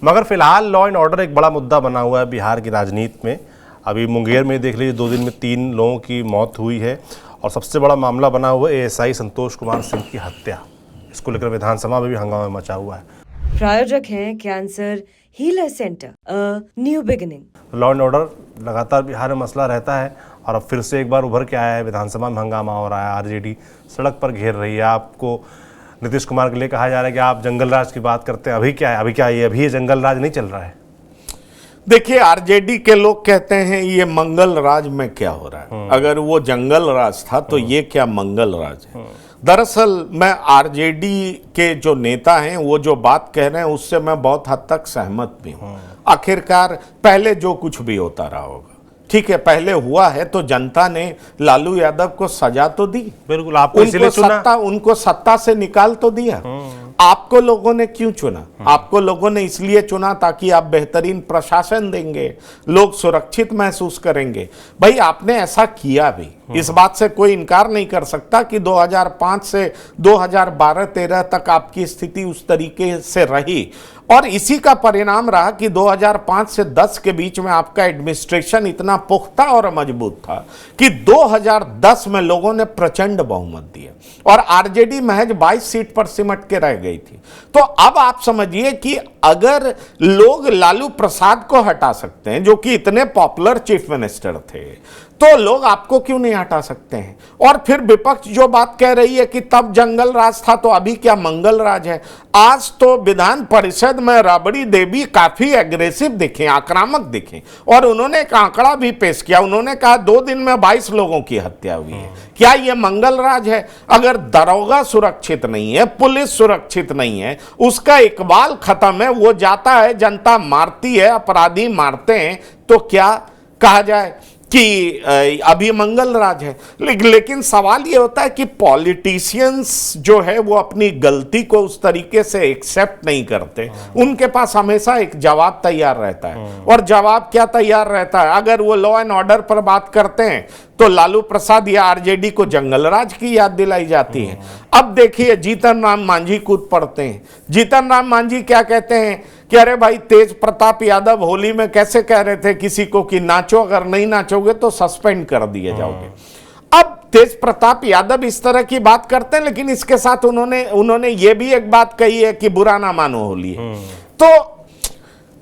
मगर फिलहाल law and order एक बड़ा मुद्दा बना हुआ है बिहार की राजनीति में। अभी मुंगेर में देख लीजिए 2 दिन में 3 लोगों की मौत हुई है और सबसे बड़ा मामला बना हुआ है एएसआई संतोष कुमार सिंह की हत्या। इसको लेकर विधानसभा में भी हंगामा मचा हुआ है। प्रायोजक हैं cancer healer centre, a new beginning. Law and order लगातार बिहार में मसला रहता है और अब फिर से एक बार उभर के आया है, विधानसभा में हंगामा हो रहा है, आरजेडी सड़क पर घेर रही है। आपको नीतीश कुमार के लिए कहा जा रहा है कि आप जंगल राज की बात करते हैं। अभी क्या है, अभी ये जंगल राज नहीं चल रहा है। देखिए, आरजेडी के लोग कहते हैं ये मंगल राज में क्या हो रहा है। अगर वो जंगल राज था तो ये क्या मंगल राज है। दरअसल मैं आरजेडी के जो नेता हैं वो जो बात कह रहे हैं उससे मैं बहुत हद तक सहमत भी हूं। आखिरकार पहले जो कुछ भी होता रहा होगा, ठीक है, पहले हुआ है तो जनता ने लालू यादव को सजा तो दी। बिल्कुल, आपको इसलिए चुना, उनको सत्ता से निकाल तो दिया। आपको लोगों ने क्यों चुना? आपको लोगों ने इसलिए चुना ताकि आप बेहतरीन प्रशासन देंगे, लोग सुरक्षित महसूस करेंगे। भाई आपने ऐसा किया भी, इस बात से कोई इनकार नहीं कर सकता कि 2005 से 2012-13 तक आपकी स्थिति उस तरीके से रही और इसी का परिणाम रहा कि 2005 से 10 के बीच में आपका एडमिनिस्ट्रेशन इतना पुख्ता और मजबूत था कि 2010 में लोगों ने प्रचंड बहुमत दिया और आरजेडी महज 22 सीट पर सिमट के रह गई थी। तो अब आप समझिए कि अगर लोग लालू प्रसाद को हटा सकते हैं जो कि इतने पॉपुलर चीफ मिनिस्टर थे, तो लोग आपको क्यों नहीं हटा सकते हैं। और फिर विपक्ष जो बात कह रही है कि तब जंगल राज था तो अभी क्या मंगल राज है। आज तो विधान परिषद में राबड़ी देवी काफी एग्रेसिव दिखे, आक्रामक दिखे और उन्होंने एक आंकड़ा भी पेश किया। उन्होंने कहा 2 दिन में 22 लोगों की हत्या हुई है। क्या यह मंगल राज है? अगर दरोगा सुरक्षित नहीं है, पुलिस सुरक्षित नहीं है, उसका इकबाल खत्म है, वो जाता है, जनता मारती है, अपराधी मारते हैं, तो क्या कहा जाए कि अभी मंगल राज है। लेकिन सवाल ये होता है कि पॉलिटिशियंस जो है वो अपनी गलती को उस तरीके से एक्सेप्ट नहीं करते। उनके पास हमेशा एक जवाब तैयार रहता है और जवाब क्या तैयार रहता है? अगर वो लॉ एंड ऑर्डर पर बात करते हैं तो लालू प्रसाद या आरजेडी को जंगल राज की याद दिलाई जाती है। अब देखिए जीतन राम मांझी कूद पड़ते हैं। जीतन राम मांझी क्या कहते हैं कि अरे भाई तेज प्रताप यादव होली में कैसे कह रहे थे किसी को कि नाचो, अगर नहीं नाचोगे तो सस्पेंड कर दिए जाओगे। अब तेज प्रताप यादव इस तरह की बात करते हैं, लेकिन इसके साथ उन्होंने ये भी एक बात कही है कि बुरा ना मानो होली है। तो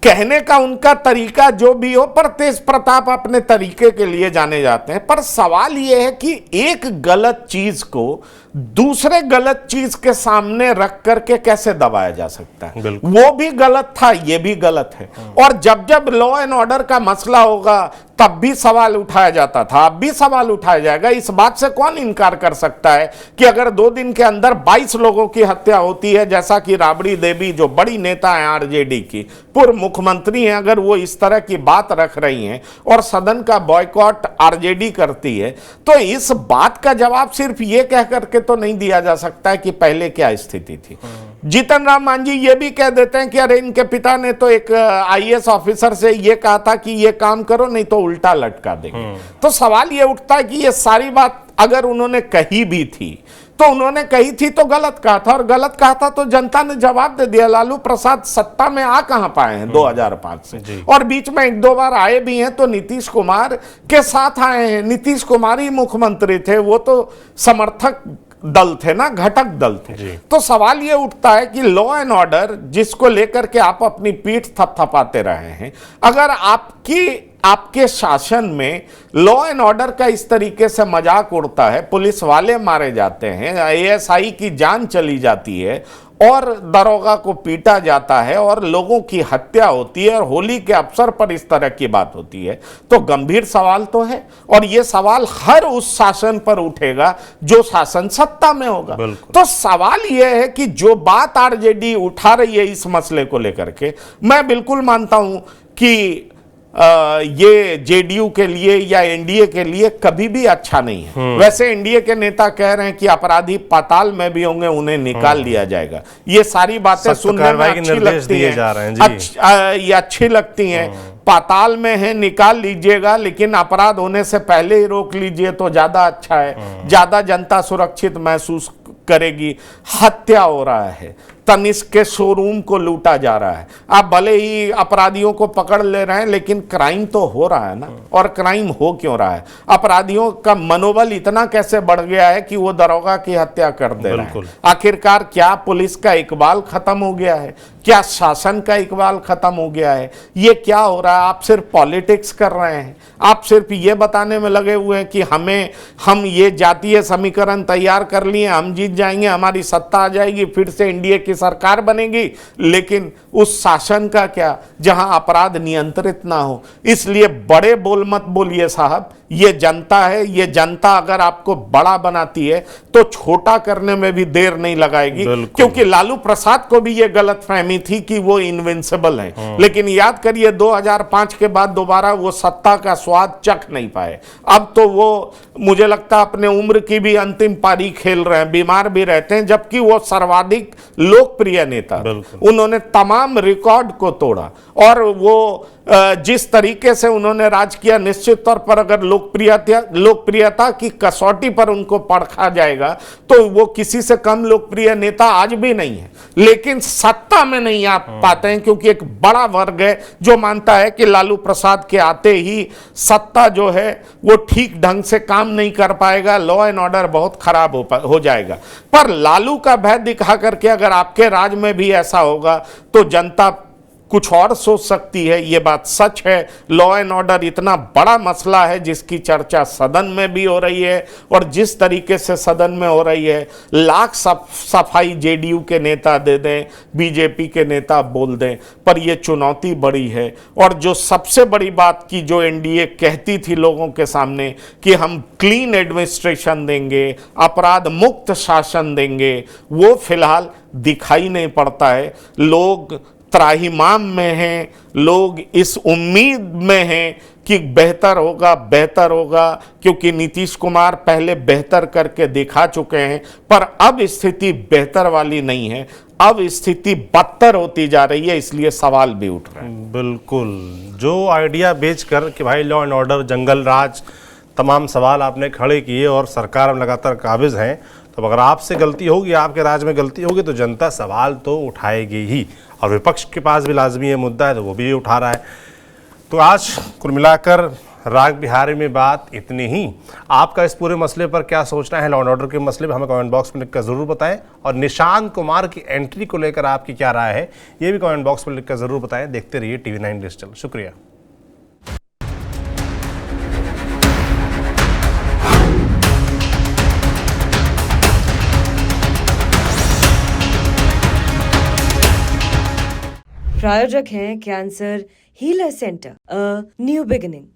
कहने का उनका तरीका जो भी हो, पर तेज प्रताप अपने तरीके के लिए जाने जाते हैं। पर सवाल यह है कि एक गलत चीज को दूसरे गलत चीज के सामने रख करके कैसे दबाया जा सकता है। वो भी गलत था, ये भी गलत है। और जब जब लॉ एंड ऑर्डर का मसला होगा तब भी सवाल उठाया जाता था, अब भी सवाल उठाया जाएगा। इस बात से कौन इनकार कर सकता है कि अगर 2 दिन के अंदर 22 लोगों की हत्या होती है, जैसा कि राबड़ी देवी जो बड़ी नेता है आरजेडी की, पूर्व मुख्यमंत्री हैं, अगर वो इस तरह की बात रख रही हैं और सदन का बॉयकॉट आरजेडी करती है, तो इस बात का जवाब सिर्फ ये कह करके तो नहीं दिया जा सकता है कि पहले क्या स्थिति थी। जीतन राम मांझी ये भी कह देते हैं कि अरे इनके पिता ने तो एक आईएएस ऑफिसर से ये कहा था कि ये काम करो नहीं तो उल्टा लटका देंगे। तो सवाल ये उठता है कि ये सारी बात अगर उन्होंने कही भी थी तो उन्होंने कही थी तो गलत कहा था, और गलत कहा था तो जनता ने जवाब दे दिया। लालू प्रसाद सत्ता में आ कहां पाए हैं 2005 से, और बीच में 1-2 बार आए भी हैं तो नीतीश कुमार के साथ आए हैं। नीतीश कुमार ही मुख्यमंत्री थे, वो तो समर्थक दल थे ना, घटक दल थे। तो सवाल ये उठता है कि लॉ एंड ऑर्डर जिसको लेकर के आप अपनी पीठ थपथपाते रहे हैं, अगर आपके शासन में लॉ एंड ऑर्डर का इस तरीके से मजाक उड़ता है, पुलिस वाले मारे जाते हैं, एएसआई की जान चली जाती है और दरोगा को पीटा जाता है और लोगों की हत्या होती है और होली के अवसर पर इस तरह की बात होती है, तो गंभीर सवाल तो है। और यह सवाल हर उस शासन पर उठेगा जो शासन सत्ता में होगा। तो सवाल यह है कि जो बात आरजेडी उठा रही है इस मसले को लेकर के, मैं बिल्कुल मानता हूं कि ये जेडीयू के लिए या एनडीए के लिए कभी भी अच्छा नहीं है। वैसे एनडीए के नेता कह रहे हैं कि अपराधी पाताल में भी होंगे, उन्हें निकाल लिया जाएगा। ये सारी बातें सुनने में अच्छी लगती हैं, ये अच्छी लगती हैं। पाताल में है, निकाल लीजिएगा, लेकिन अपराध होने से पहले ही रोक लीजिए तो ज्यादा अच्छा है, ज्यादा जनता सुरक्षित महसूस करेगी। हत्या हो रहा है, तनिष्क के शोरूम को लूटा जा रहा है। आप भले ही अपराधियों को पकड़ ले रहे हैं, लेकिन क्राइम तो हो रहा है ना। और क्राइम हो क्यों रहा है? अपराधियों का मनोबल इतना कैसे बढ़ गया है कि वो दरोगा की हत्या कर दे रहे हैं। आखिरकार क्या पुलिस का इकबाल खत्म हो गया है? क्या शासन का इकबाल खत्म हो गया है? ये क्या हो रहा है? आप सिर्फ पॉलिटिक्स कर रहे हैं। आप सिर्फ ये बताने में लगे हुए हैं कि हम ये जातीय समीकरण तैयार कर लिए, हम जीत जाएंगे, हमारी सत्ता आ जाएगी, फिर से इंडिया की सरकार बनेगी। लेकिन उस शासन का क्या जहां अपराध नियंत्रित ना हो? इसलिए बड़े बोल मत बोलिए साहब, ये जनता है। ये जनता अगर आपको बड़ा बनाती है तो छोटा करने में भी देर नहीं लगाएगी, क्योंकि लालू प्रसाद को भी ये गलतफहमी थी कि वो इनविंसिबल हैं। लेकिन याद करिए 2005 के बाद दोबारा वो सत्ता का स्वाद चख नहीं पाए। अब तो वो मुझे लगता है अपने उम्र की भी अंतिम पारी खेल रहे हैं, बीमार भी रहते हैं, जबकि वो सर्वाधिक लोकप्रिय नेता। उन्होंने तमाम रिकॉर्ड को तोड़ा और वो जिस तरीके से उन्होंने राज किया, निश्चित तौर पर अगर लोकप्रियता की कसौटी पर उनको परखा जाएगा तो वो किसी से कम लोकप्रिय नेता आज भी नहीं है। लेकिन सत्ता में नहीं आ पाते हैं, क्योंकि एक बड़ा वर्ग है जो मानता है कि लालू प्रसाद के आते ही सत्ता जो है वो ठीक ढंग से काम नहीं कर पाएगा, लॉ एंड ऑर्डर बहुत खराब हो जाएगा। पर लालू का भय दिखा करके अगर आपके राज में भी ऐसा होगा तो जनता कुछ और सोच सकती है। ये बात सच है। लॉ एंड ऑर्डर इतना बड़ा मसला है जिसकी चर्चा सदन में भी हो रही है, और जिस तरीके से सदन में हो रही है, लाख सफाई जेडीयू के नेता दे दें, बीजेपी के नेता बोल दें, पर यह चुनौती बड़ी है। और जो सबसे बड़ी बात की जो एनडीए कहती थी लोगों के सामने कि हम क्लीन एडमिनिस्ट्रेशन देंगे, अपराध मुक्त शासन देंगे, वो फिलहाल दिखाई नहीं पड़ता है। लोग त्राहिमाम में हैं, लोग इस उम्मीद में हैं कि बेहतर होगा, क्योंकि नीतीश कुमार पहले बेहतर करके दिखा चुके हैं। पर अब स्थिति बेहतर वाली नहीं है, अब स्थिति बदतर होती जा रही है, इसलिए सवाल भी उठ रहे हैं। बिल्कुल, जो आइडिया बेचकर कि भाई लॉ एंड ऑर्डर, जंगल राज, तमाम सवाल आपने खड़े किए और सरकार में लगातार काबिज हैं, तो अगर आपसे गलती होगी, आपके राज में गलती होगी, तो जनता सवाल तो उठाएगी ही। और विपक्ष के पास भी लाजमी ये मुद्दा है, तो वो भी उठा रहा है। तो आज कुल मिलाकर राग बिहारी में बात इतनी ही। आपका इस पूरे मसले पर क्या सोचना है, लॉ एंड ऑर्डर के मसले पर, हमें कमेंट बॉक्स में लिखकर ज़रूर बताएं। और निशांत कुमार की एंट्री को लेकर आपकी क्या राय है, ये भी कमेंट बॉक्स में लिखकर ज़रूर बताएं। देखते रहिए TV9 डिजिटल। शुक्रिया। प्रायोजक हैं cancer healer centre, a new beginning.